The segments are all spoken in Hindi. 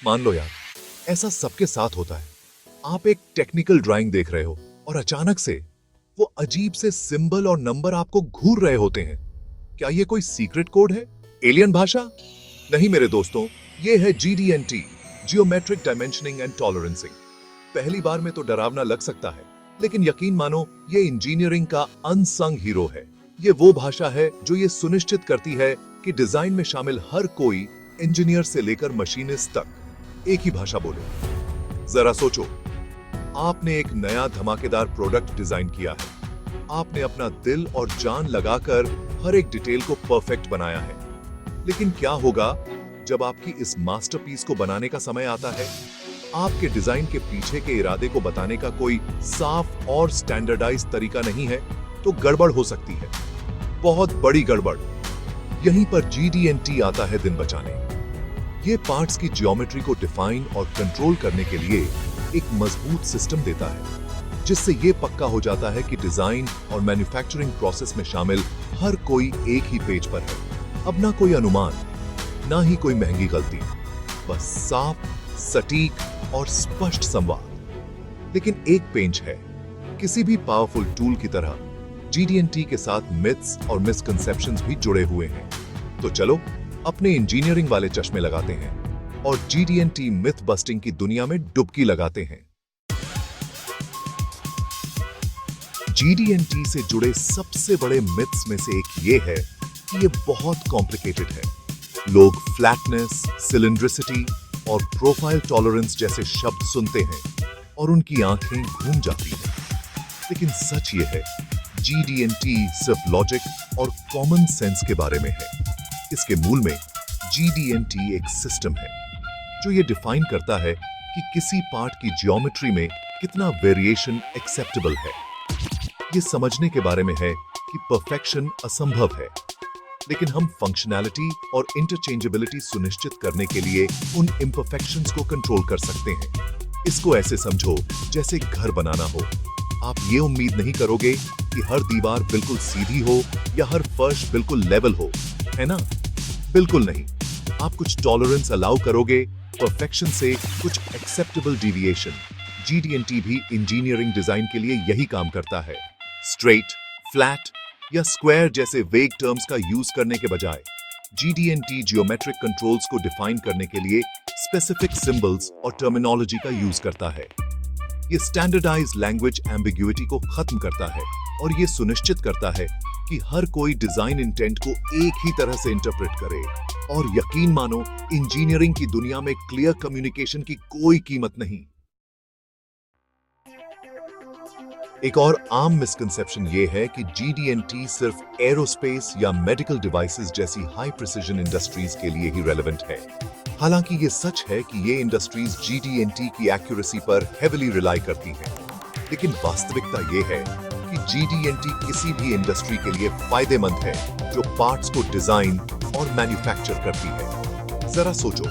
मान लो यार, ऐसा सबके साथ होता है। आप एक टेक्निकल ड्राइंग देख रहे हो और अचानक से वो अजीब से सिंबल और नंबर आपको घूर रहे होते हैं। क्या ये कोई सीक्रेट कोड है? एलियन भाषा? नहीं मेरे दोस्तों, ये है GDNT, geometric dimensioning and tolerancing. पहली बार में तो डरावना लग सकता है, लेकिन यकीन मानो ये इंजीनियरिंग का अनसंग हीरो है। ये वो भाषा है जो ये सुनिश्चित करती है कि डिजाइन में शामिल हर कोई, इंजीनियर से लेकर मशीनिस्ट तक, एक ही भाषा बोले। जरा सोचो, आपने एक नया धमाकेदार प्रोडक्ट डिजाइन किया है। आपने अपना दिल और जान लगाकर हर एक डिटेल को परफेक्ट बनाया है। लेकिन क्या होगा जब आपकी इस मास्टरपीस को बनाने का समय आता है? आपके डिजाइन के पीछे के इरादे को बताने का कोई साफ और स्टैंडर्डाइज्ड तरीका नहीं है, तो गड़बड़ हो सकती है, बहुत बड़ी गड़बड़। यहीं पर GDNT आता है दिन बचाने। ये पार्ट्स की ज्योमेट्री को डिफाइन और कंट्रोल करने के लिए एक मजबूत सिस्टम देता है, जिससे ये पक्का हो जाता है कि डिजाइन और मैन्युफैक्चरिंग प्रोसेस में शामिल हर कोई एक ही पेज पर है। अब ना कोई अनुमान, ना ही कोई महंगी गलती, बस साफ, सटीक और स्पष्ट संवाद। लेकिन एक पेंच है, किसी भी पावरफुल टूल की तरह GDNT के साथ मिथ्स और मिसकंसेप्शंस भी जुड़े हुए हैं। तो चलो अपने इंजीनियरिंग वाले चश्मे लगाते हैं और GDNT मिथ बस्टिंग की दुनिया में डुबकी लगाते हैं। GDNT से जुड़े सबसे बड़े मिथ्स में से एक ये है कि ये बहुत कॉम्प्लिकेटेड है। लोग फ्लैटनेस, सिलिंड्रिसिटी और प्रोफाइल टॉलरेंस जैसे शब्द सुनते हैं और उनकी आंखें घूम जाती हैं। लेकिन सच ये है, GDNT सिर्फ लॉजिक और कॉमन सेंस के बारे में है। इसके मूल में GDNT एक सिस्टम है जो ये डिफाइन करता है कि किसी पार्ट की ज्योमेट्री में कितना वेरिएशन एक्सेप्टेबल है। ये समझने के बारे में है कि परफेक्शन असंभव है, लेकिन हम फंक्शनैलिटी और इंटरचेंजेबिलिटी सुनिश्चित करने के लिए उन इम्परफेक्शंस को कंट्रोल कर सकते हैं। इसको ऐसे समझो जैसे घर बनाना हो। आप ये उम्मीद नहीं करोगे कि हर दीवार बिल्कुल सीधी हो या हर फर्श बिल्कुल लेवल हो, है ना? बिल्कुल नहीं। आप कुछ टॉलरेंस अलाउ करोगे, परफेक्शन से कुछ एक्सेप्टेबल डिविएशन। GDNT भी इंजीनियरिंग डिजाइन के लिए यही काम करता है। स्ट्रेट, फ्लैट या स्क्वायर जैसे वेग टर्म्स का यूज करने के बजाय GDNT जियोमेट्रिक कंट्रोल्स को डिफाइन करने के लिए स्पेसिफिक सिंबल्स और टर्मिनोलॉजी का यूज करता है। ये स्टैंडर्डाइज्ड लैंग्वेज एम्बिग्युइटी को खत्म करता है और ये सुनिश्चित करता है कि हर कोई डिजाइन इंटेंट को एक ही तरह से इंटरप्रेट करे। और यकीन मानो, इंजीनियरिंग की दुनिया में क्लियर कम्युनिकेशन की कोई कीमत नहीं। एक और आम मिसकंसेप्शन ये है कि GDNT सिर्फ एरोस्पेस या मेडिकल डिवाइसेस जैसी हाई प्रिसिजन इंडस्ट्रीज के लिए ही रेलेवेंट है। हालांकि ये सच है कि ये इंडस्ट्रीज GDNT की एक्यूरेसी पर हेविली रिलाई करती हैं, लेकिन वास्तविकता ये है कि GDNT किसी भी इंडस्ट्री के लिए फायदेमंद है जो पार्ट्स को डिजाइन और मैन्युफैक्चर करती है। जरा सोचो,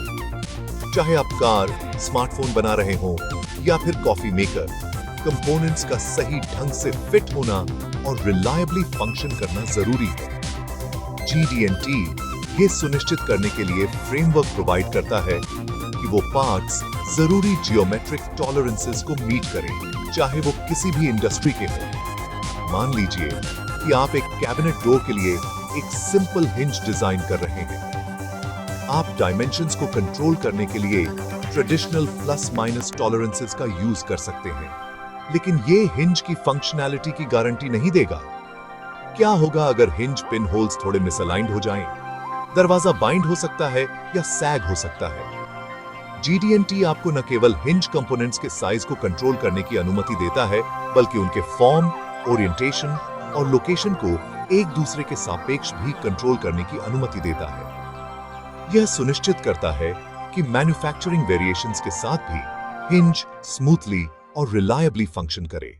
चाहे आप कार, स्मार्टफोन बना रहे हो या फिर कॉफी मेकर, कंपोनेंट्स का सही ढंग से फिट होना और रिलायबली फंक्शन करना जरूरी है। GDNT ये सुनिश्चित करने के लिए फ्रेमवर्क प्रोवाइड करता है कि वो पार्ट्स जरूरी जियोमेट्रिक टॉलरेंसेस को मीट करें, चाहे वो किसी भी इंडस्ट्री के हों। मान लीजिए कि आप एक कैबिनेट डोर के लिए एक सिंपल हिंज डिजाइन कर रहे हैं। आप डायमेंशंस को कंट्रोल करने के लिए ट्रेडिशनल प्लस माइनस टॉलरेंसेस का यूज कर सकते हैं, लेकिन ये हिंज की फंक्शनैलिटी की गारंटी नहीं देगा। क्या होगा अगर हिंज पिन होल्स थोड़े मिसअलाइंड हो जाएं? दरवाजा बाइंड हो सकता है या सैग हो सकता है। GDNT आपको न केवल हिंज कंपोनेंट्स के साइज को कंट्रोल करने की अनुमति देता है, बल्कि उनके फॉर्म, ओरिएंटेशन और लोकेशन को एक दूसरे के सापेक्ष भी कंट्रोल करने की अनुमति देता है। यह सुनिश्चित करता है कि मैन्युफैक्चरिंग वेरिएशंस के साथ भी हिंज स्मूथली और रिलायबली फंक्शन करे।